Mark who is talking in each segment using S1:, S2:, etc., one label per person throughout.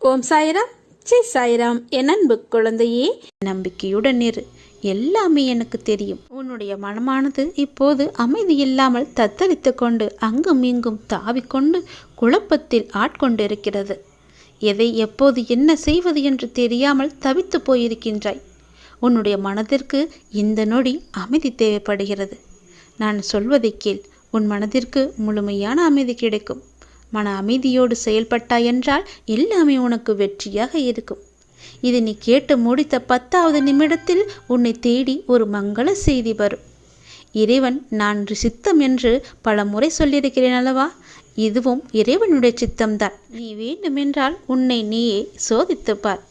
S1: ஓம் சாய்ராம், ஜெய் சாய்ராம். என் அன்பு குழந்தையே, நம்பிக்கையுடன் இரு. எல்லாமே எனக்கு தெரியும். உன்னுடைய மனமானது இப்போது அமைதி இல்லாமல் தத்தளித்து கொண்டு அங்கும் இங்கும் தாவிக்கொண்டு குழப்பத்தில் ஆட்கொண்டிருக்கிறது. எதை எப்போது என்ன செய்வது என்று தெரியாமல் தவித்து போயிருக்கின்றாய். உன்னுடைய மனதிற்கு இந்த நொடி அமைதி தேவைப்படுகிறது. நான் சொல்வதை கேள். உன் மனதிற்கு முழுமையான அமைதி கிடைக்கும். மன அமைதியோடு செயல்பட்டாய் என்றால் எல்லாமே உனக்கு வெற்றியாக இருக்கும். இது நீ கேட்டு முடித்த 10வது நிமிடத்தில் உன்னை தேடி ஒரு மங்கள செய்தி வரும். இறைவன் நான் சித்தம் என்று பல முறை சொல்லியிருக்கிறேன் அல்லவா? இதுவும் இறைவனுடைய சித்தம்தான். நீ வேண்டுமென்றால் உன்னை நீயே சோதித்துப்பார்.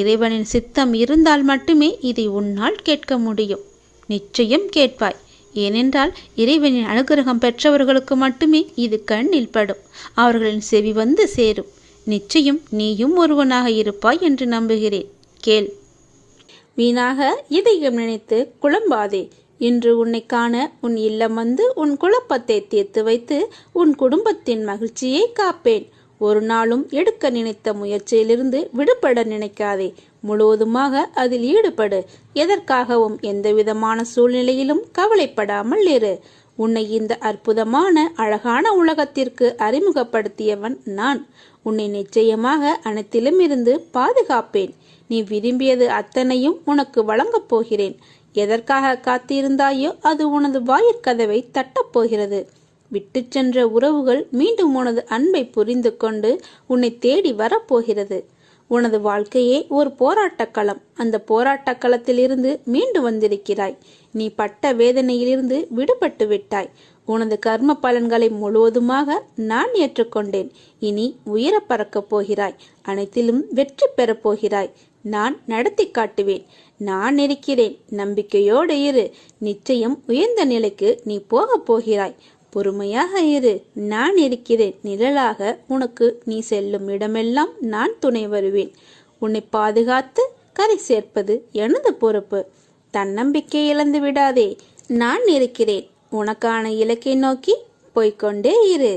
S1: இறைவனின் சித்தம் இருந்தால் மட்டுமே இதை உன்னால் கேட்க முடியும். நிச்சயம் கேட்பாய். ஏனென்றால் இறைவனின் அனுகிரகம் பெற்றவர்களுக்கு மட்டுமே இது கண்ணில் படும். அவர்களின் செவி வந்து சேரும். நிச்சயம் நீயும் ஒருவனாக இருப்பாய் என்று நம்புகிறேன். கேள். வீணாக இதையும் நினைத்து குழம்பாதே. இன்று உன்னை காண உன் இல்லம் வந்து உன் குழப்பத்தை தீர்த்து வைத்து உன் குடும்பத்தின் மகிழ்ச்சியை காப்பேன். ஒரு நாளும் எடுக்க நினைத்த முயற்சியிலிருந்து விடுபட நினைக்காதே. முழுவதுமாக அதில் ஈடுபடு. எதற்காகவும் எந்தவிதமான சூழ்நிலையிலும் கவலைப்படாமல் இரு. உன்னை இந்த அற்புதமான அழகான உலகத்திற்கு அறிமுகப்படுத்தியவன் நான். உன்னை நிச்சயமாக அனைத்திலும் இருந்து பாதுகாப்பேன். நீ விரும்பியது அத்தனையும் உனக்கு வழங்கப் போகிறேன். எதற்காக காத்திருந்தாயோ அது உனது வாயிற்கதவை தட்டப்போகிறது. விட்டு சென்ற உறவுகள் மீண்டும் உனது அன்பை புரிந்து கொண்டு உன்னை தேடி வரப்போகிறது. உனது வாழ்க்கையே ஒரு போராட்டக் களம். அந்த போராட்டக் களத்திலிருந்து மீண்டு வந்திருக்கிறாய். நீ பட்ட வேதனையிலிருந்து விடுபட்டு விட்டாய். உனது கர்ம பலன்களை முழுவதுமாக நான் ஏற்றுக்கொண்டேன். இனி உயர பறக்கப் போகிறாய். அனைத்திலும் வெற்றி பெறப் போகிறாய். நான் நடத்தி காட்டுவேன். நான் இருக்கிறேன். நம்பிக்கையோடு இரு. நிச்சயம் உயர்ந்த நிலைக்கு நீ போகப் போகிறாய். பொறுமையாக இரு. நான் இருக்கிறேன். நிழலாக உனக்கு நீ செல்லும் இடமெல்லாம் நான் துணை வருவேன். உன்னை பாதுகாத்து கரை சேர்ப்பது எனது பொறுப்பு. தன்னம்பிக்கை இழந்து விடாதே. நான் இருக்கிறேன். உனக்கான இலக்கை நோக்கி போய்கொண்டே இரு.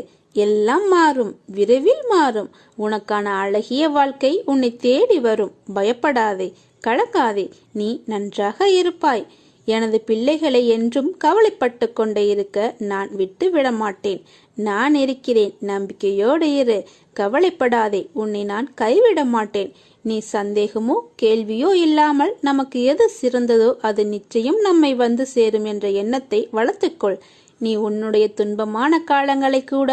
S1: எல்லாம் மாறும். விரைவில் மாறும். உனக்கான அழகிய வாழ்க்கை உன்னை தேடி வரும். பயப்படாதே, கலங்காதே. நீ நன்றாக இருப்பாய். எனது பிள்ளைகளை என்றும் கவலைப்பட்டு கொண்டே இருக்க நான் விட்டு விட மாட்டேன். நான் இருக்கிறேன். நம்பிக்கையோடு இரு. கவலைப்படாதே. உன்னை நான் கைவிட மாட்டேன். நீ சந்தேகமோ கேள்வியோ இல்லாமல் நமக்கு எது சிறந்ததோ அது நிச்சயம் நம்மை வந்து சேரும் என்ற எண்ணத்தை வளர்த்துக்கொள். நீ உன்னுடைய துன்பமான காலங்களை கூட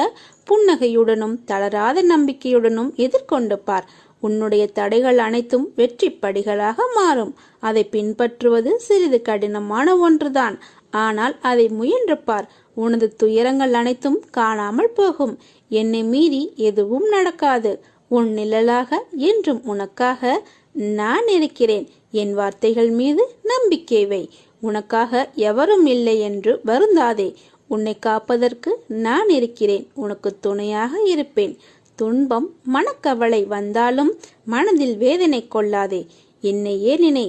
S1: புன்னகையுடனும் தளராத நம்பிக்கையுடனும் எதிர்கொண்டு பார். உன்னுடைய தடைகள் அனைத்தும் வெற்றி படிகளாக மாறும். அதை பின்பற்றுவது சிறிது கடினமான ஒன்றுதான். ஆனால் அதை முயன்று பார். உனது துயரங்கள் அனைத்தும் காணாமல் போகும். என்னை மீறி எதுவும் நடக்காது. உன் நிழலாக என்றும் உனக்காக நான் இருக்கிறேன். என் வார்த்தைகள் மீது நம்பிக்கை வை. உனக்காக எவரும் இல்லை என்று வருந்தாதே. உன்னை காப்பதற்கு நான் இருக்கிறேன். உனக்கு துணையாக இருப்பேன். துன்பம் மனக்கவலை வந்தாலும் மனதில் வேதனை கொள்ளாதே. என்னையே நினை.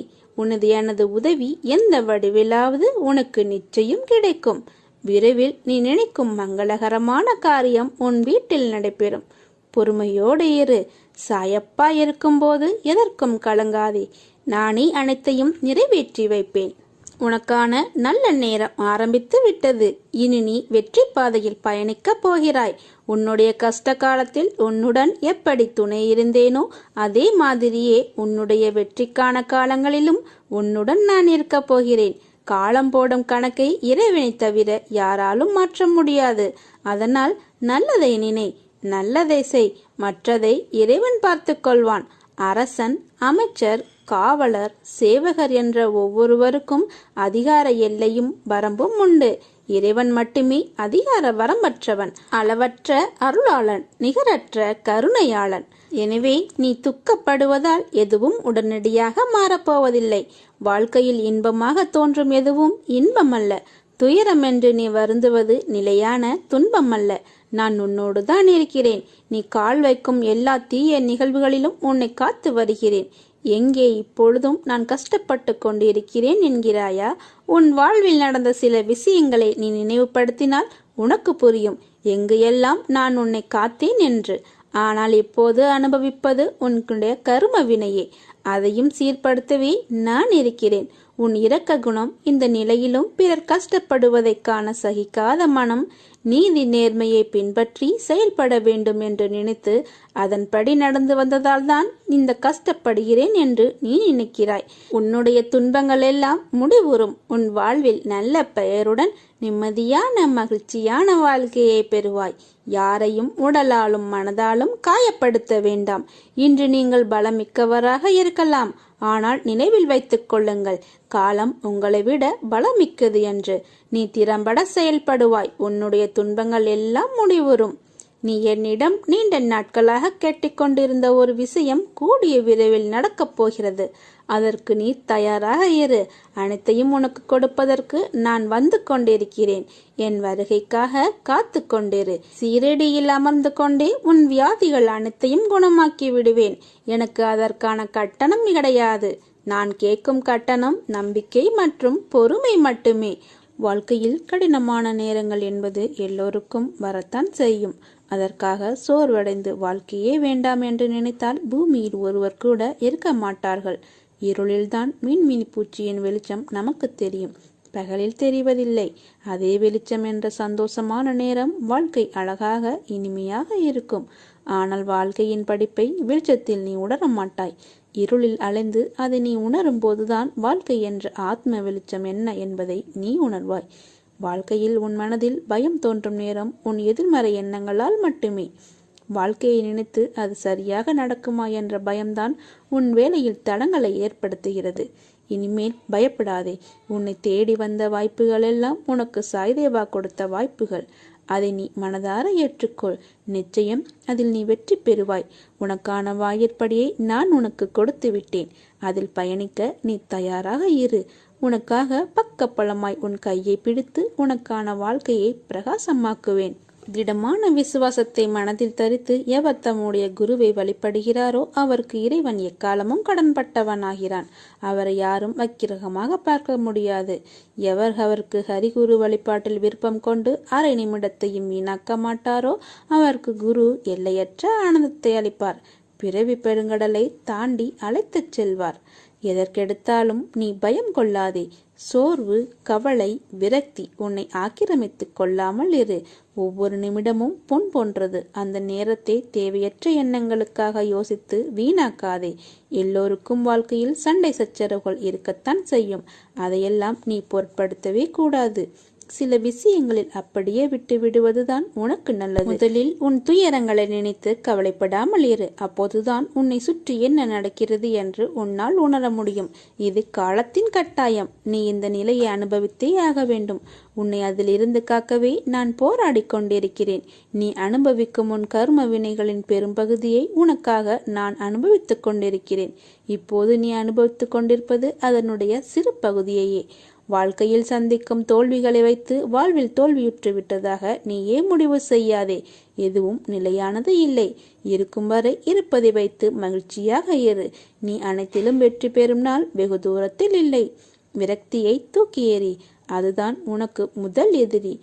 S1: எனது உதவி எந்த வடிவிலாவது உனக்கு நிச்சயம் கிடைக்கும். விரைவில் நீ நினைக்கும் மங்களகரமான காரியம் உன் வீட்டில் நடைபெறும். பொறுமையோடு இரு. சாயப்பா இருக்கும்போது எதற்கும் கலங்காதே. நானே அனைத்தையும் நிறைவேற்றி வைப்பேன். உனக்கான நல்ல நேரம் ஆரம்பித்து விட்டது. இனி நீ வெற்றி பாதையில் பயணிக்கப் போகிறாய். உன்னுடைய கஷ்ட காலத்தில் உன்னுடன் எப்படி துணை இருந்தேனோ அதே மாதிரியே உன்னுடைய வெற்றிக்கான காலங்களிலும் உன்னுடன் நான் இருக்கப் போகிறேன். காலம் போடும் கணக்கை இறைவனை தவிர யாராலும் மாற்ற முடியாது. அதனால் நல்லதை நினை, நல்லதை செய். மற்றதை இறைவன் பார்த்து கொள்வான். அரசன், அமைச்சர், காவலர், சேவகர் என்ற ஒவ்வொருவருக்கும் அதிகார எல்லையும் வரம்பும் உண்டு. இறைவன் மட்டுமே அதிகார வரம்பற்றவன், அளவற்ற அருளாளன், நிகரற்ற கருணையாளன். எனவே நீ துக்கப்படுவதால் எதுவும் உடனடியாக மாறப்போவதில்லை. வாழ்க்கையில் இன்பமாக தோன்றும் எதுவும் இன்பமல்ல. துயரம் என்று நீ வருந்துவது நிலையான துன்பம் அல்ல. நான் உன்னோடு தான் இருக்கிறேன். நீ கால் வைக்கும் எல்லா தீய நிகழ்வுகளிலும் உன்னை காத்து வருகிறேன். எங்கே இப்பொழுதும் நான் கஷ்டப்பட்டு கொண்டிருக்கிறேன் என்கிறாயா? உன் வாழ்வில் நடந்த சில விஷயங்களை நீ நினைவுபடுத்தினால் உனக்கு புரியும் எங்கு எல்லாம் நான் உன்னை காத்தேன் என்று. ஆனால் இப்போது அனுபவிப்பது உன்னுடைய கர்ம வினையே. அதையும் சீர்படுத்தவே நான் இருக்கிறேன். உன் இரக்க குணம் இந்த நிலையிலும் பிறர் கஷ்டப்படுவதைக் காண சகிக்காத மனம் நீதி நேர்மையை பின்பற்றி செயல்பட வேண்டும் என்று நினைத்து அதன்படி நடந்து வந்ததால் தான் இந்த கஷ்டப்படுகிறேன் என்று நீ நினைக்கிறாய். உன்னுடைய துன்பங்கள் எல்லாம் முடிவுறும். உன் வாழ்வில் நல்ல பெயருடன் நிம்மதியான மகிழ்ச்சியான வாழ்க்கையை பெறுவாய். யாரையும் உடலாலும் மனதாலும் காயப்படுத்த வேண்டாம். இன்று நீங்கள் பலமிக்கவராக இருக்கலாம், ஆனால் நினைவில் வைத்துக் கொள்ளுங்கள், காலம் உங்களை விட பலமிக்கது என்று. நீ திறம்பட செயல்படுவாய். உன்னுடைய துன்பங்கள் எல்லாம் முடிவுறும். நீ என்னிடம் நீண்ட நாட்களாக கேட்டுக்கொண்டிருந்த ஒரு விஷயம் கூடிய விரைவில் நடக்கப் போகிறது. அதற்கு நீ தயாராக இரு. அனைத்தையும் உனக்கு கொடுப்பதற்கு நான் வந்து கொண்டிருக்கிறேன். என் வருகைக்காக காத்து கொண்டிரு. சீரடியில் அமர்ந்து கொண்டே உன் வியாதிகள் அனைத்தையும் குணமாக்கி விடுவேன். எனக்கு அதற்கான கட்டணம் கிடையாது. நான் கேட்கும் கட்டணம் நம்பிக்கை மற்றும் பொறுமை மட்டுமே. வாழ்க்கையில் கடினமான நேரங்கள் என்பது எல்லோருக்கும் வரத்தான் செய்யும். அதற்காக சோர்வடைந்து வாழ்க்கையே வேண்டாம் என்று நினைத்தால் பூமியில் ஒருவர் கூட இருக்க மாட்டார்கள். இருளில்தான் மின்மினி பூச்சியின் வெளிச்சம் நமக்கு தெரியும், பகலில் தெரிவதில்லை. அதே வெளிச்சம் என்ற சந்தோஷமான நேரம் வாழ்க்கை அழகாக இனிமையாக இருக்கும். ஆனால் வாழ்க்கையின் படிப்பை வெளிச்சத்தில் நீ உணர மாட்டாய். இருளில் அலைந்து அதை நீ உணரும் போதுதான் வாழ்க்கை என்ற ஆத்ம வெளிச்சம் என்ன என்பதை நீ உணர்வாய். வாழ்க்கையில் உன் மனதில் பயம் தோன்றும் நேரம் உன் எதிர்மறை எண்ணங்களால் மட்டுமே. வாழ்க்கையை நினைத்து அது சரியாக நடக்குமா என்ற பயம்தான் உன் வேலையில் தடங்களை ஏற்படுத்துகிறது. இனிமேல் பயப்படாதே. உன்னை தேடி வந்த வாய்ப்புகள் எல்லாம் உனக்கு சாய்தேவா கொடுத்த வாய்ப்புகள். அதை நீ மனதார ஏற்றுக்கொள். நிச்சயம் அதில் நீ வெற்றி பெறுவாய். உனக்கான வாயிற்படியை நான் உனக்கு கொடுத்து விட்டேன். அதில் பயணிக்க நீ தயாராக இரு. உனக்காக பக்கப்பலமாய் உன் கையை பிடித்து உனக்கான வாழ்க்கையை பிரகாசமாக்குவேன். திடமான விசுவாசத்தை மனதில் தரித்து எவர் தம்முடைய குருவை வழிபடுகிறாரோ அவருக்கு இறைவன் எக்காலமும் கடன்பட்டவனாகிறான். அவரை யாரும் வக்கிரகமாக பார்க்க முடியாது. எவர் அவருக்கு ஹரிகுரு வழிபாட்டில் விருப்பம் கொண்டு அரை நிமிடத்தையும் வீணாக்க மாட்டாரோ அவருக்கு குரு எல்லையற்ற ஆனந்தத்தை அளிப்பார். பிறவி பெருங்கடலை தாண்டி அழைத்துச் செல்வார். எதற்கெடுத்தாலும் நீ பயம் கொள்ளாதே. சோர்வு, கவலை, விரக்தி உன்னை ஆக்கிரமித்து கொள்ளாமல் இரு. ஒவ்வொரு நிமிடமும் பொன் போன்றது. அந்த நேரத்தை தேவையற்ற எண்ணங்களுக்காக யோசித்து வீணாக்காதே. எல்லோருக்கும் வாழ்க்கையில் சண்டை சச்சரவுகள் இருக்கத்தான் செய்யும். அதையெல்லாம் நீ பொருட்படுத்தவே கூடாது. சில விஷயங்களில் அப்படியே விட்டு விடுவதுதான் உனக்கு நல்லது. முதலில் உன் துயரங்களை நினைத்து கவலைப்படாமல் இரு. அப்போதுதான் உன்னை சுற்றி என்ன நடக்கிறது என்று உன்னால் உணர முடியும். இது காலத்தின் கட்டாயம். நீ இந்த நிலையை அனுபவித்தே ஆக வேண்டும். உன்னை அதிலிருந்து காக்கவே நான் போராடி கொண்டிருக்கிறேன். நீ அனுபவிக்கும் உன் கர்ம வினைகளின் பெரும்பகுதியை உனக்காக நான் அனுபவித்துக் கொண்டிருக்கிறேன். இப்போது நீ அனுபவித்துக் கொண்டிருப்பது அதனுடைய சிறு பகுதியையே. வாழ்க்கையில் சந்திக்கும் தோல்விகளை வைத்து வாழ்வில் தோல்வியுற்று விட்டதாக நீயே முடிவு செய்யாதே. எதுவும் நிலையானது இல்லை. இருக்கும் வரை இருப்பதை வைத்து மகிழ்ச்சியாக இரு. நீ அனைத்திலும் வெற்றி பெறும் நாள் வெகு தூரத்தில் இல்லை. விரக்தியை தூக்கி எறி. அதுதான் உனக்கு முதல் எதிரி.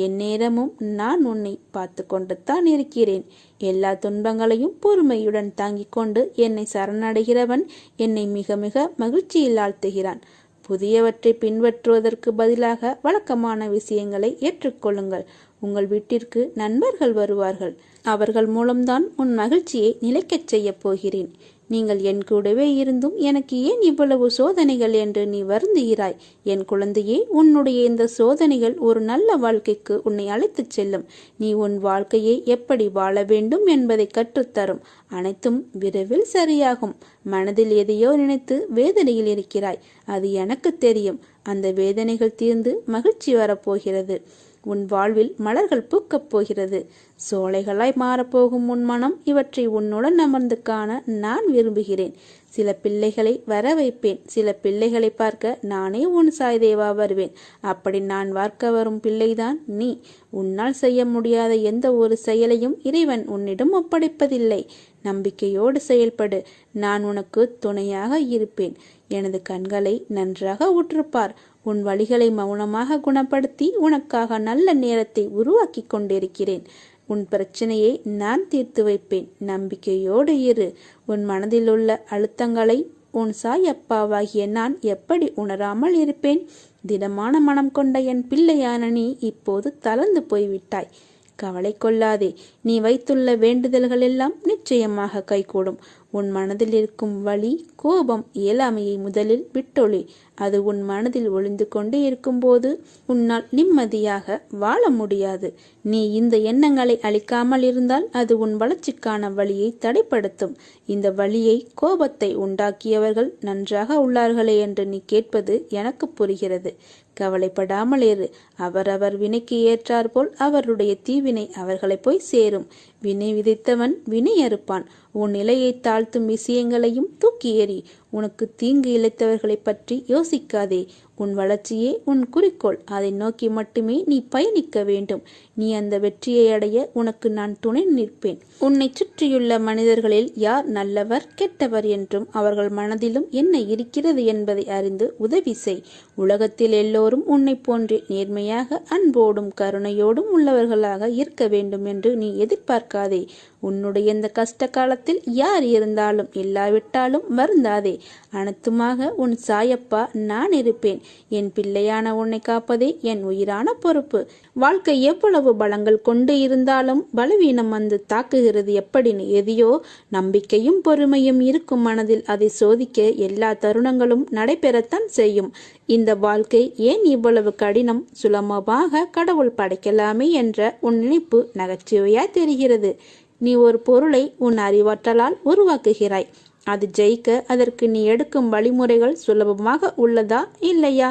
S1: எந்நேரமும் நான் உன்னை பார்த்து கொண்டு தான் இருக்கிறேன். எல்லா துன்பங்களையும் பொறுமையுடன் தாங்கிக் கொண்டு என்னை சரணடைகிறவன் என்னை மிக மிக மகிழ்ச்சியில் ஆழ்த்துகிறான். புதியவற்றை பின்பற்றுவதற்கு பதிலாக வழக்கமான விஷயங்களை ஏற்றுக்கொள்ளுங்கள். உங்கள் வீட்டிற்கு நண்பர்கள் வருவார்கள். அவர்கள் மூலம்தான் உன் மகிழ்ச்சியை நிலைக்கச் செய்ய போகிறேன். நீங்கள் என் கூடவே இருந்தும் எனக்கு ஏன் இவ்வளவு சோதனைகள் என்று நீ வருந்துகிறாய்? என் குழந்தையே, உன்னுடைய இந்த சோதனைகள் ஒரு நல்ல வாழ்க்கைக்கு உன்னை அழைத்துச் செல்லும். நீ உன் வாழ்க்கையை எப்படி வாழ வேண்டும் என்பதை கற்றுத்தரும். அனைத்தும் விரைவில் சரியாகும். மனதில் எதையோ நினைத்து வேதனையில் இருக்கிறாய். அது எனக்கு தெரியும். அந்த வேதனைகள் தீர்ந்து மகிழ்ச்சி வரப்போகிறது. உன் வாழ்வில் மலர்கள் பூக்கப் போகிறது. சோலைகளாய் மாறப்போகும் உன் மனம் இவற்றை உன்னுடன் அமர்ந்து காண நான் விரும்புகிறேன். சில பிள்ளைகளை வர வைப்பேன். சில பிள்ளைகளை பார்க்க நானே உன் சாய்தேவா வருவேன். அப்படி நான் பார்க்க வரும் பிள்ளைதான் நீ. உன்னால் செய்ய முடியாத எந்த ஒரு செயலையும் இறைவன் உன்னிடம் ஒப்படைப்பதில்லை. நம்பிக்கையோடு செயல்படு. நான் உனக்கு துணையாக இருப்பேன். எனது கண்களை நன்றாக உற்றுப்பார். உன் வழிகளை மௌனமாக குணப்படுத்தி உனக்காக நல்ல நேரத்தை உருவாக்கி கொண்டிருக்கிறேன். உன் பிரச்சனையை நான் தீர்த்து வைப்பேன். நம்பிக்கையோடு இரு. உன் மனதில் உள்ள அழுத்தங்களை உன் சாயப்பாவாகிய நான் எப்படி உணராமல் இருப்பேன்? திடமான மனம் கொண்ட என் பிள்ளையான நீ இப்போது தளர்ந்து போய்விட்டாய். கவலை கொள்ளாதே. நீ வைத்துள்ள வேண்டுதல்கள் எல்லாம் நிச்சயமாக கைகூடும். உன் மனதில் இருக்கும் வலி, கோபம், இயலாமையை முதலில் விட்டொழி. அது உன் மனதில் ஒளிந்து கொண்டே இருக்கும்போது உன்னால் நிம்மதியாக வாழ முடியாது. நீ இந்த எண்ணங்களை அழிக்காமல் இருந்தால் அது உன் வளர்ச்சிக்கான வழியை தடைப்படுத்தும். இந்த வழியை, கோபத்தை உண்டாக்கியவர்கள் நன்றாக உள்ளார்களே என்று நீ கேட்பது எனக்கு புரிகிறது. கவலைப்படாமல் இரு. அவரவர் வினைக்கு ஏற்றாற்போல் அவருடைய தீவினை அவர்களை போய் சேரும். வினை விதைத்தவன் வினை அறுப்பான். உன் நிலையை தாழ்த்தும் விஷயங்களையும் தூக்கி எறி. உனக்கு தீங்கு இழைத்தவர்களை பற்றி யோசிக்காதே. உன் வளர்ச்சியே உன் குறிக்கோள். அதை நோக்கி மட்டுமே நீ பயணிக்க வேண்டும். நீ அந்த வெற்றியை அடைய உனக்கு நான் துணை நிற்பேன். உன்னை சுற்றியுள்ள மனிதர்களில் யார் நல்லவர் கெட்டவர் என்றும் அவர்கள் மனதிலும் என்ன இருக்கிறது என்பதை அறிந்து உதவி செய். உலகத்தில் எல்லோரும் உன்னை போன்றே நேர்மையாக, அன்போடும் கருணையோடும் உள்ளவர்களாக இருக்க வேண்டும் என்று நீ எதிர்பார்க்காதே. உன்னுடைய இந்த கஷ்ட காலத்தில் யார் இருந்தாலும் இல்லாவிட்டாலும் வருந்தாதே. அனைத்துமாக உன் சாயப்பா நான் இருப்பேன். என் பிள்ளையான உன்னை காப்பதே என் உயிரான பொறுப்பு. வாழ்க்கை எவ்வளவு பலங்கள் கொண்டு இருந்தாலும் பலவீனம் வந்து தாக்குகிறது எப்படின்னு எதையோ நம்பிக்கையும் பொறுமையும் இருக்கும் மனதில் அதை சோதிக்க எல்லா தருணங்களும் நடைபெறத்தான் செய்யும். இந்த வாழ்க்கை ஏன் இவ்வளவு கடினம்? சுலபமாக கடவுள் படைக்கலாமே என்ற உன் நினைப்பு நகைச்சுவையாய் தெரிகிறது. நீ ஒரு பொருளை உன் அறிவாற்றலால் உருவாக்குகிறாய். அது ஜெயிக்க அதற்கு நீ எடுக்கும் வழிமுறைகள் சுலபமாக உள்ளதா இல்லையா?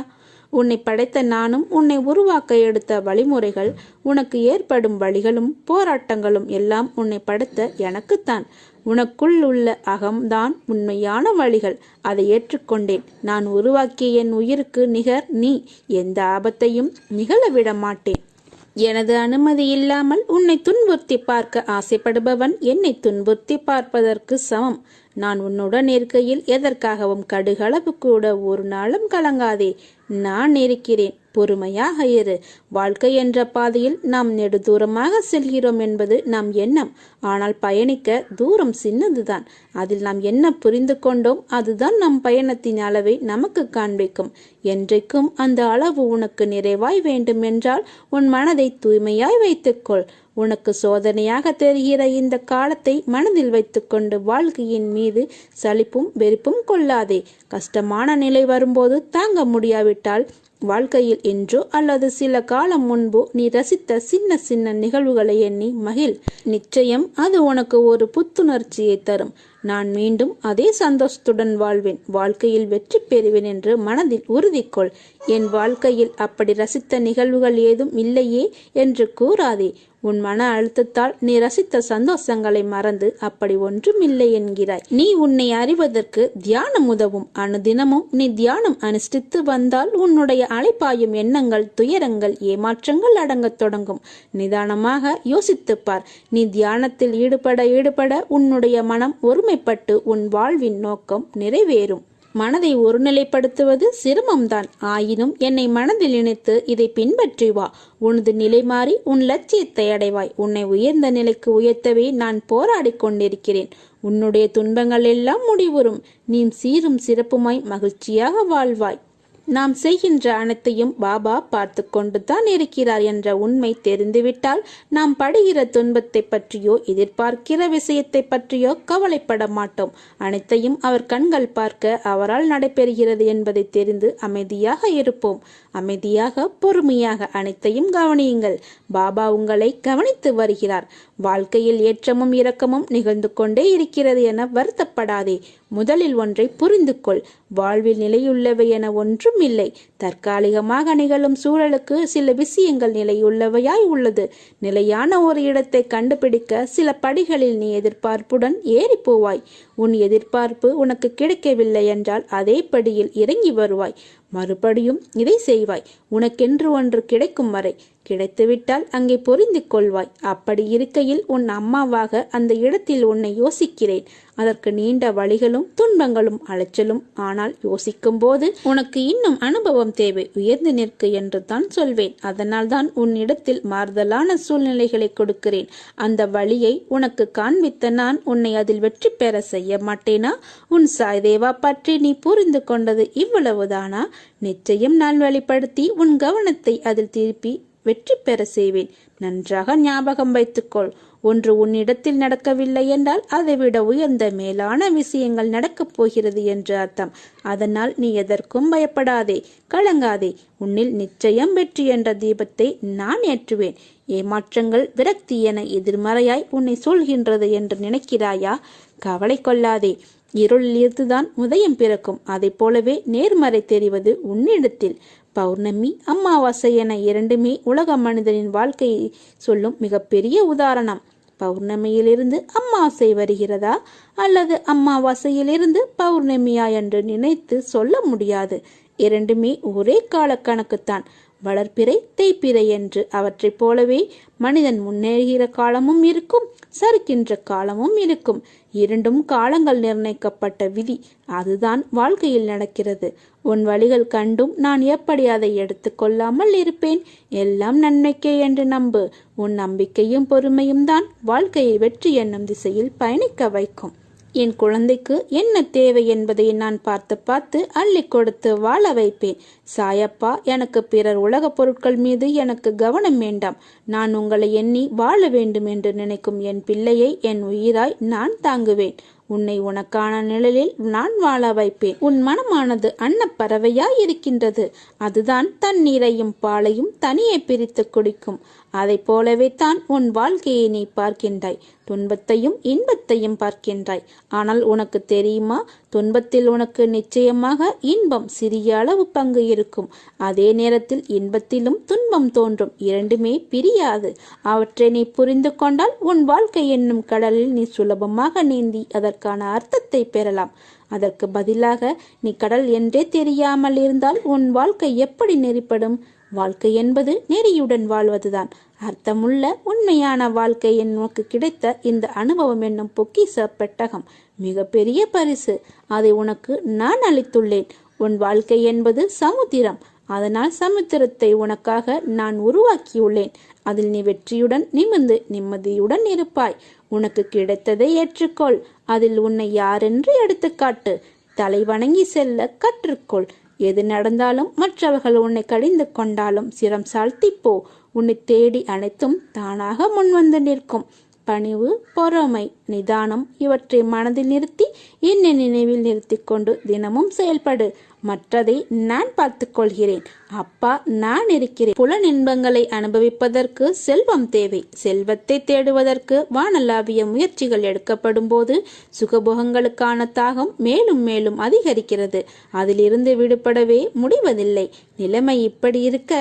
S1: உன்னை படைத்த நானும் உன்னை உருவாக்க எடுத்த வழிமுறைகள், உனக்கு ஏற்படும் வழிகளும் போராட்டங்களும் எல்லாம் உன்னை படைத்த எனக்குத்தான். உனக்குள் உள்ள அகம்தான் உண்மையான வழிகள். அதை ஏற்றுக்கொண்டேன். நான் உருவாக்கிய என் உயிருக்கு நிகர் நீ. எந்த ஆபத்தையும் நிகழவிட மாட்டேன். எனது அனுமதி இல்லாமல் உன்னை துன்புறுத்தி பார்க்க ஆசைப்படுபவன் என்னை துன்புறுத்தி பார்ப்பதற்கு சமம். நான் உன்னுடன் இருக்கையில் எதற்காகவும் கடுகளவு கூட ஒரு நாளும் கலங்காதே. நான் இருக்கிறேன். பொறுமையாக இரு. வாழ்க்கை என்ற பாதையில் நாம் நெடுதூரமாக செல்கிறோம் என்பது நம் எண்ணம். ஆனால் பயணிக்க தூரம் சின்னதுதான். அதில் நாம் என்ன புரிந்து கொண்டோம் அதுதான் நம் பயணத்தின் அளவை நமக்கு காண்பிக்கும். என்றைக்கும் அந்த அளவு உனக்கு நிறைவாய் வேண்டும் என்றால் உன் மனதை தூய்மையாய் வைத்துக்கொள். உனக்கு சோதனையாக தெரிகிற இந்த காலத்தை மனதில் வைத்துக்கொண்டு வாழ்க்கையின் மீது சலிப்பும் வெறுப்பும் கொள்ளாதே. கஷ்டமான நிலை வரும்போது தாங்க முடியாவிட்டால் வாழ்க்கையில் என்றோ அல்லது சில காலம் முன்போ நீ ரசித்த சின்ன சின்ன நிகழ்வுகளை எண்ணி மகிழ். நிச்சயம் அது உனக்கு ஒரு புத்துணர்ச்சியை தரும். நான் மீண்டும் அதே சந்தோஷத்துடன் வாழ்வேன். வாழ்க்கையில் வெற்றி பெறுவேன் என்று மனதில் உறுதிக்கொள். என் வாழ்க்கையில் அப்படி ரசித்த நிகழ்வுகள் ஏதும் இல்லையே என்று கூறாதே. உன் மன அழுத்தத்தால் நீ ரசித்த சந்தோஷங்களை மறந்து அப்படி ஒன்றும் இல்லை என்கிறாய். நீ உன்னை அறிவதற்கு தியானம் உதவும். அனுதினமும் நீ தியானம் அனுஷ்டித்து வந்தால் உன்னுடைய அலைப்பாயும் எண்ணங்கள், துயரங்கள், ஏமாற்றங்கள் அடங்கத் தொடங்கும். நிதானமாக யோசித்துப்பார். நீ தியானத்தில் ஈடுபட உன்னுடைய மனம் ஒருமைப்பட்டு உன் வாழ்வின் நோக்கம் நிறைவேறும். மனதை ஒருநிலைப்படுத்துவது சிரமம்தான். ஆயினும் என்னை மனதில் நினைத்து இதை பின்பற்றி வா. உனது நிலை மாறி உன் லட்சியத்தை அடைவாய். உன்னை உயர்ந்த நிலைக்கு உயர்த்தவே நான் போராடி கொண்டிருக்கிறேன். உன்னுடைய துன்பங்கள் எல்லாம் முடிவுறும். நீ சீரும் சிறப்புமாய் மகிழ்ச்சியாக வாழ்வாய். நாம் செய்கின்ற அனைத்தையும் பாபா பார்த்து கொண்டு தான் இருக்கிறார் என்ற உண்மை தெரிந்துவிட்டால் நாம் படுகிற துன்பத்தை பற்றியோ எதிர்பார்க்கிற விஷயத்தை பற்றியோ கவலைப்பட மாட்டோம். அனைத்தையும் அவர் கண்கள் பார்க்க அவரால் நடைபெறுகிறது என்பதை தெரிந்து அமைதியாக இருப்போம். அமைதியாக பொறுமையாக அனைத்தையும் கவனியுங்கள். பாபா உங்களை கவனித்து வருகிறார். வாழ்க்கையில் ஏற்றமும் இரக்கமும் நிகழ்ந்து கொண்டே இருக்கிறது என வருத்தப்படாதே. முதலில் ஒன்றை புரிந்து கொள். வாழ்வில் நிலையுள்ளவை என ஒன்றும் இல்லை. தற்காலிகமாக நிகழும் சூழலுக்கு சில விஷயங்கள் நிலையுள்ளவையாய் உள்ளது. நிலையான ஒரு இடத்தை கண்டுபிடிக்க சில படிகளில் நீ எதிர்பார்ப்புடன் ஏறி போவாய். உன் எதிர்பார்ப்பு உனக்கு கிடைக்கவில்லை என்றால் அதே படியில் இறங்கி வருவாய். மறுபடியும் இதை செய்வாய். உனக்கென்று ஒன்று கிடைக்கும் வரை கிடைத்துவிட்டால் அங்கே பொரிந்து கொள்வாய். அப்படி இருக்கையில் உன் அம்மாவாக அந்த இடத்தில் உன்னை யோசிக்கிறேன். அதற்கு நீண்ட வழிகளும் துன்பங்களும் அலைச்சலும். ஆனால் யோசிக்கும் போது உனக்கு இன்னும் அனுபவம் தேவை. உயர்ந்து நிற்கு என்று தான் சொல்வேன். அதனால் தான் உன்னிடத்தில் மாறுதலான சூழ்நிலைகளை கொடுக்கிறேன். அந்த வழியை உனக்கு காண்பித்த நான் உன்னை அதில் வெற்றி பெற செய்ய மாட்டேனா? உன் சாய்தேவா பற்றி நீ புரிந்து கொண்டது இவ்வளவுதானா? நிச்சயம் நான் வெளிப்படுத்தி உன் கவனத்தை அதில் திருப்பி வெற்றி பெற செய்வேன். நன்றாக ஞாபகம் வைத்துக்கொள். ஒன்று உன்னிடத்தில் நடக்கவில்லை என்றால் அதைவிட உயர்ந்த மேலான விஷயங்கள் நடக்கப் போகிறது என்று அர்த்தம். அதனால் நீ எதற்கும் பயப்படாதே, கலங்காதே. உன்னில் நிச்சயம் வெற்றி என்ற தீபத்தை நான் ஏற்றுவேன். ஏமாற்றங்கள் விரக்தி என எதிர்மறையாய் உன்னை சொல்கின்றது என்று நினைக்கிறாயா? கவலை கொள்ளாதே. இருளில் இருந்துதான் உதயம் பிறக்கும். அதை போலவே நேர்மறை தெரிவது உன்னிடத்தில். பௌர்ணமி, அமாவாசை என இரண்டுமே உலக மனிதனின் வாழ்க்கையை சொல்லும் மிகப்பெரிய உதாரணம். பௌர்ணமியிலிருந்து அமாவாசை வருகிறதா அல்லது அமாவாசையிலிருந்து பௌர்ணமியா என்று நினைத்து சொல்ல முடியாது. இரண்டுமே ஒரே கால கணக்குத்தான். வளர்ப்பிறை தேய்ப்பிறை என்று. அவற்றைப் போலவே மனிதன் முன்னேறுகிற காலமும் இருக்கும், சறுக்கின்ற காலமும் இருக்கும். இரண்டும் காலங்கள் நிர்ணயிக்கப்பட்ட விதி. அதுதான் வாழ்க்கையில் நடக்கிறது. உன் வழிகள் கண்டும் நான் எப்படி அதை எடுத்துக்கொள்ளாமல் இருப்பேன்? எல்லாம் நன்மைக்கே என்று நம்பு. உன் நம்பிக்கையும் பொறுமையும் தான் வாழ்க்கையை வெற்றி என்னும் திசையில் பயணிக்க வைக்கும். என் குழந்தைக்கு என்ன தேவை என்பதை நான் பார்த்து பார்த்து அள்ளி கொடுத்து வாழ வைப்பேன். சாயப்பா, எனக்கு பிறர் உலக பொருட்கள் மீது எனக்கு கவனம் வேண்டாம். நான் உங்களை எண்ணி வாழ வேண்டும் என்று நினைக்கும் என் பிள்ளையை என் உயிராய் நான் தாங்குவேன். உன்னை உனக்கான நிழலில் நான் வாழ வைப்பேன். உன் மனமானது அன்னப்பறவையாய் இருக்கின்றது. அதுதான் தண்ணீரையும் பாலையும் தனியே பிரித்து குடிக்கும். அதை போலவே தான் உன் வாழ்க்கையை நீ பார்க்கின்றாய். துன்பத்தையும் இன்பத்தையும் பார்க்கின்றாய். ஆனால் உனக்கு தெரியுமா, துன்பத்தில் உனக்கு நிச்சயமாக இன்பம் சிறிய அளவு பங்கு இருக்கும். அதே நேரத்தில் இன்பத்திலும் துன்பம் தோன்றும். இரண்டுமே பிரியாது. அவற்றை நீ புரிந்து கொண்டால் உன் வாழ்க்கை என்னும் கடலில் நீ சுலபமாக நீந்தி அதற்கான அர்த்தத்தை பெறலாம். அதற்கு பதிலாக நீ கடல் என்றே தெரியாமல் இருந்தால் உன் வாழ்க்கை எப்படி நெறிப்படும்? வாழ்க்கை என்பது நெறியுடன் வாழ்வதுதான். அர்த்தமுள்ள உண்மையான வாழ்க்கை உனக்கு கிடைத்த இந்த அனுபவம் என்னும் பொக்கிஷ பெட்டகம் மிக பெரிய பரிசு. அதை உனக்கு நான் அளித்துள்ளேன். உன் வாழ்க்கை என்பது சமுத்திரம். அதனால் சமுத்திரத்தை உனக்காக நான் உருவாக்கியுள்ளேன். அதில் நீ வெற்றியுடன் நிமிர்ந்து நிம்மதியுடன் இருப்பாய். உனக்கு கிடைத்ததை ஏற்றுக்கொள். அதில் உன்னை யாரென்று எடுத்துக்காட்டு. தலை வணங்கி செல்ல கற்றுக்கொள். எது நடந்தாலும் மற்றவர்கள் உன்னை கடிந்து கொண்டாலும் சிரம் சாழ்த்திப்போ. உன்னை தேடி அனைத்தும் தானாக முன்வந்து நிற்கும். பணிவு, பொறுமை, நிதானம் இவற்றை மனதில் நிறுத்தி என்னை நினைவில் நிறுத்தி கொண்டு தினமும் செயல்படு. மற்றதை நான் பார்த்து கொள்கிறேன். அப்பா நான் இருக்கிறேன். புலன் இன்பங்களை அனுபவிப்பதற்கு செல்வம் தேவை. செல்வத்தை தேடுவதற்கு வானளாவிய முயற்சிகள் எடுக்கப்படும் போது சுகபோகங்களுக்கான தாகம் மேலும் மேலும் அதிகரிக்கிறது. அதிலிருந்து விடுபடவே முடிவதில்லை. நிலைமை இப்படி இருக்க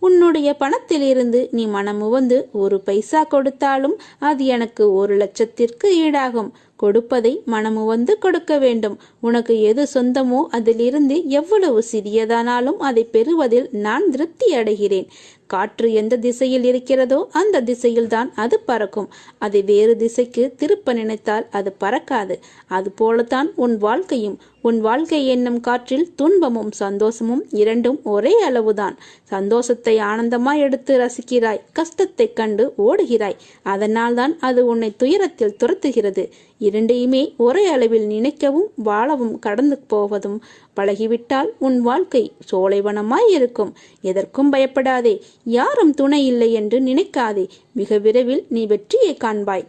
S1: உன்னுடைய பணத்திலிருந்து நீ மனமுவந்து ஒரு பைசா கொடுத்தாலும் அது எனக்கு 1 லட்சத்திற்கு ஈடாகும். கொடுப்பதை மனமுவந்து கொடுக்க வேண்டும். உனக்கு எது சொந்தமோ அதிலிருந்து எவ்வளவு சிறியதானாலும் அதை பெறுவதில் நான் திருப்தி அடைகிறேன். காற்று எந்த திசையில் இருக்கிறதோ அந்த திசையில் தான் அது பறக்கும். அதை வேறு திசைக்கு திருப்ப நினைத்தால் அது பறக்காது. அது போலத்தான் உன் வாழ்க்கையும். உன் வாழ்க்கை என்னும் காற்றில் துன்பமும் சந்தோஷமும் இரண்டும் ஒரே அளவுதான். சந்தோஷத்தை ஆனந்தமாய் எடுத்து ரசிக்கிறாய், கஷ்டத்தை கண்டு ஓடுகிறாய். அதனால் தான் அது உன்னை துயரத்தில் துரத்துகிறது. இரண்டையுமே ஒரே அளவில் நினைக்கவும் வாழவும் கடந்து போவதும் பழகிவிட்டால் உன் வாழ்க்கை சோலைவனமாய் இருக்கும். எதற்கும் பயப்படாதே. யாரும் துணை இல்லை என்று நினைக்காதே. மிக விரைவில் நீ வெற்றியை காண்பாய்.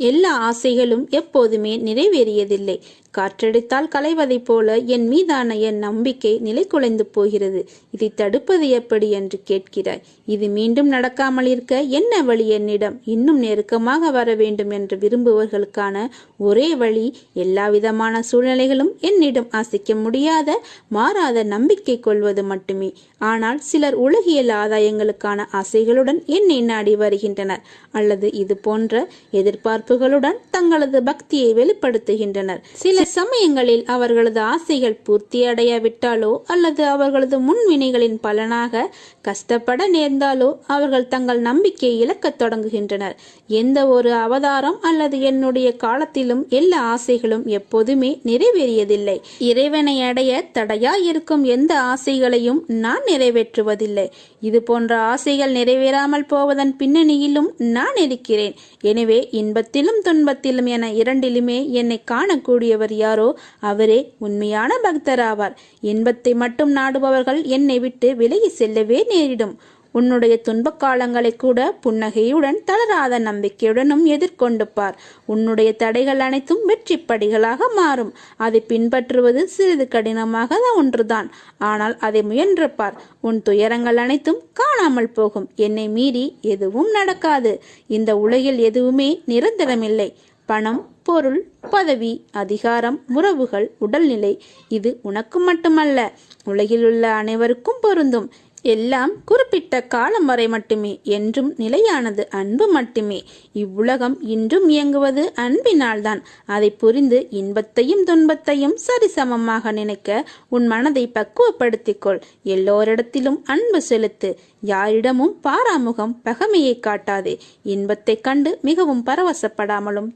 S1: எல்லா ஆசைகளும் எப்போதுமே நிறைவேறியதில்லை. காற்றடித்தால் களைவதைப் போல என் மீதான என் நம்பிக்கை நிலை குலைந்து போகிறது. இதை தடுப்பது எப்படி என்று கேட்கிறாய். இது மீண்டும் நடக்காமல் இருக்க என்ன வழி? என்னிடம் இன்னும் நெருக்கமாக வர வேண்டும் என்று விரும்புவர்களுக்கான ஒரே வழி எல்லா விதமான சூழ்நிலைகளும் என்னிடம் ஆசிக்க முடியாத மாறாத நம்பிக்கை கொள்வது மட்டுமே. ஆனால் சிலர் உலகியல் ஆதாயங்களுக்கான ஆசைகளுடன் என்னை நாடி வருகின்றனர், அல்லது இது போன்ற எதிர்பார்ப்புகளுடன் தங்களது பக்தியை வெளிப்படுத்துகின்றனர். சிலர் சமயங்களில் அவர்களது ஆசைகள் பூர்த்தி அடையாவிட்டாலோ அல்லது அவர்களது முன்வினைகளின் பலனாக கஷ்டப்பட நேர்ந்தாலோ அவர்கள் தங்கள் நம்பிக்கையை இழக்கத் தொடங்குகின்றனர். எந்த ஒரு அவதாரம் அல்லது என்னுடைய காலத்திலும் எல்லா ஆசைகளும் எப்போதுமே நிறைவேறியதில்லை. இறைவனை அடைய தடையாயிருக்கும் எந்த ஆசைகளையும் நான் நிறைவேற்றுவதில்லை. இது போன்ற ஆசைகள் நிறைவேறாமல் போவதன் பின்னணியிலும் நான் இருக்கிறேன். எனவே இன்பத்திலும் துன்பத்திலும் என இரண்டிலுமே என்னை காணக்கூடியவர் யாரோ அவரே உண்மையான பக்தராவார். இன்பத்தை மட்டும் நாடுபவர்கள் என்னை விட்டு விலகி செல்லவே நேரிடும். உன்னுடைய துன்பக் காலங்களை கூட புன்னகையுடன் தளராத நம்பிக்கையுடனும் எதிர்கொண்டு பார். உன்னுடைய தடைகள் அனைத்தும் வெற்றி படிகளாக மாறும். அதை பின்பற்றுவது சிறிது கடினமாக ஒன்றுதான். ஆனால் அதை முயன்று பார். உன் துயரங்கள் அனைத்தும் காணாமல் போகும். என்னை மீறி எதுவும் நடக்காது. இந்த உலகில் எதுவுமே நிரந்தரமில்லை. பணம், பொருள், பதவி, அதிகாரம், உறவுகள், உடல்நிலை, இது உனக்கு மட்டுமல்ல, உலகில் உள்ள அனைவருக்கும் பொருந்தும். எல்லாம் குறிப்பிட்ட காலம் வரை மட்டுமே. என்றும் நிலையானது அன்பு மட்டுமே. இவ்வுலகம் இன்றும் இயங்குவது அன்பினால்தான். அதை புரிந்து இன்பத்தையும் துன்பத்தையும் சரிசமமாக நினைக்க உன் மனதை பக்குவப்படுத்திக்கொள். எல்லோரிடத்திலும் அன்பு செலுத்து. யாரிடமும் பாராமுகம் பகமையை காட்டாதே. இன்பத்தை கண்டு மிகவும் பரவசப்படாமலும்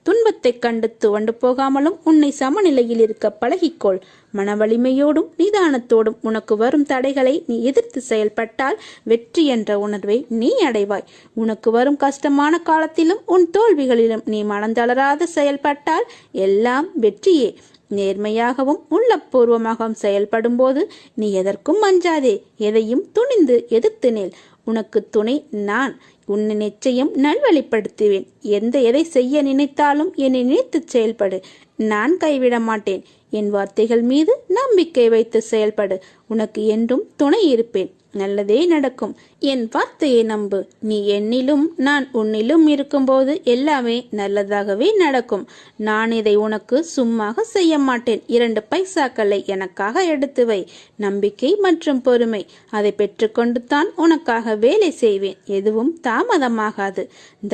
S1: துன்பத்தை கண்டு துவண்டு போகாமலும் உன்னை சமநிலையில் இருக்க பழகிக்கொள். மன வலிமையோடும் நிதானத்தோடும் உனக்கு வரும் தடைகளை நீ எதிர்த்து செயல்பட்டால் வெற்றி என்ற உணர்வை நீ அடைவாய். உனக்கு வரும் கஷ்டமான காலத்திலும் உன் தோல்விகளிலும் நீ மனந்தளராது செயல்பட்டால் எல்லாம் வெற்றியே. நேர்மையாகவும் உள்ளபூர்வமாகவும் செயல்படும் போது நீ எதற்கும் அஞ்சாதே. எதையும் துணிந்து எதிர்த்து நில். உனக்கு துணை நான். உன்னை நிச்சயம் நல்வழிப்படுத்துவேன். எதை செய்ய நினைத்தாலும் என்னை நினைத்து செயல்படு. நான் கைவிட மாட்டேன். என் வார்த்தைகள் மீது நம்பிக்கை வைத்து செயல்படு. உனக்கு என்றும் துணை இருப்பேன். நல்லதே நடக்கும். என் வார்த்தையை நம்பு. நீ என்னிலும் நான் உன்னிலும் இருக்கும்போது எல்லாமே நல்லதாகவே நடக்கும். நான் இதை உனக்கு சும்மாக செய்ய மாட்டேன். 2 பைசாக்களை எனக்காக எடுத்து வை. நம்பிக்கை மற்றும் பொறுமை, அதை பெற்றுக்கொண்டு தான் உனக்காக வேலை செய்வேன். எதுவும் தாமதமாகாது.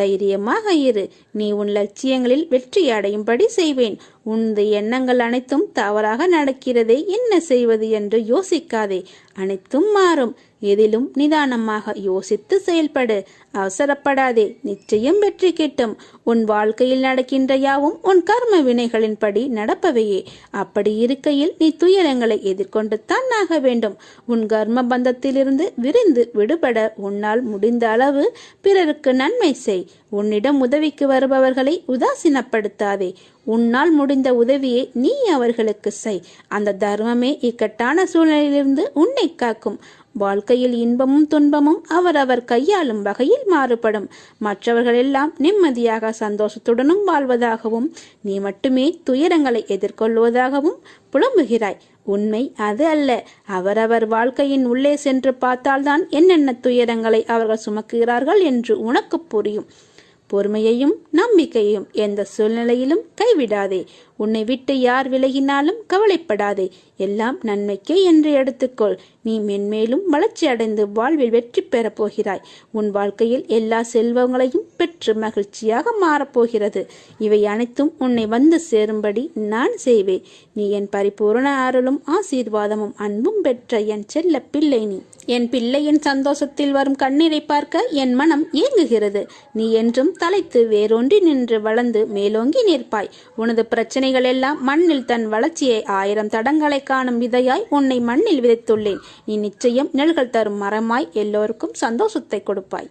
S1: தைரியமாக இரு. நீ உன் லட்சியங்களில் வெற்றி அடையும்படி செய்வேன். உனது எண்ணங்கள் அனைத்தும் தவறாக நடக்கிறதே, என்ன செய்வது என்று யோசிக்காதே. அனைத்தும் மாறும். எதிலும் நிதானமாக யோசித்து செயல்படு. அவசரப்படாதே. நிச்சயம் வெற்றி கிட்டும். உன் வாழ்க்கையில் நடக்கின்ற யாவும் உன் கர்ம வினைகளின் படி நடப்பவையே. அப்படி இருக்கையில் நீ துயரங்களை எதிர்கொண்டு தான் ஆக வேண்டும். உன் கர்ம பந்தத்திலிருந்து விரிந்து விடுபட உன்னால் முடிந்த அளவு பிறருக்கு நன்மை செய். உன்னிடம் உதவிக்கு வருபவர்களை உதாசீனப்படுத்தாதே. உன்னால் முடிந்த உதவியை நீ அவர்களுக்கு செய். அந்த தர்மமே இக்கட்டான சூழ்நிலையிலிருந்து உன்னை காக்கும். வாழ்க்கையில் இன்பமும் துன்பமும் அவரவர் கையாளும் வகையில் மாறுபடும். மற்றவர்கள் எல்லாம் நிம்மதியாக சந்தோஷத்துடனும் வாழ்வதாகவும் நீ மட்டுமே துயரங்களை எதிர்கொள்வதாகவும் புலம்புகிறாய். உண்மை அது அல்ல. அவரவர் வாழ்க்கையின் உள்ளே சென்று பார்த்தால்தான் என்னென்ன துயரங்களை அவர்கள் சுமக்குகிறார்கள் என்று உனக்கு புரியும். பொறுமையையும் நம்பிக்கையையும் எந்த சூழ்நிலையிலும் கைவிடாதே. உன்னை விட்டு யார் விலகினாலும் கவலைப்படாதே. எல்லாம் நன்மைக்கே என்று எடுத்துக்கொள். நீ மென்மேலும் வளர்ச்சி அடைந்து வாழ்வில் வெற்றி பெறப் போகிறாய். உன் வாழ்க்கையில் எல்லா செல்வங்களையும் பெற்று மகிழ்ச்சியாக மாறப்போகிறது. இவை அனைத்தும் உன்னை வந்து சேரும்படி நான் செய்வேன். நீ என் பரிபூர்ண அருளும் ஆசீர்வாதமும் அன்பும் பெற்ற என் செல்ல பிள்ளை நீ. என் பிள்ளையின் சந்தோஷத்தில் வரும் கண்ணீரை பார்க்க என் மனம் ஏங்குகிறது. நீ என்றும் தலைத்து வேரூன்றி நின்று வளர்ந்து மேலோங்கி நிற்பாய். உனது பிரச்சனைகள் எல்லாம் மண்ணில் தன் வளர்ச்சியை 1000 தடங்களை காணும் விதையாய் உன்னை மண்ணில் விதைத்துள்ளேன். நீ நிச்சயம் நிழல்கள் தரும் மரமாய் எல்லோருக்கும் சந்தோஷத்தை கொடுப்பாய்.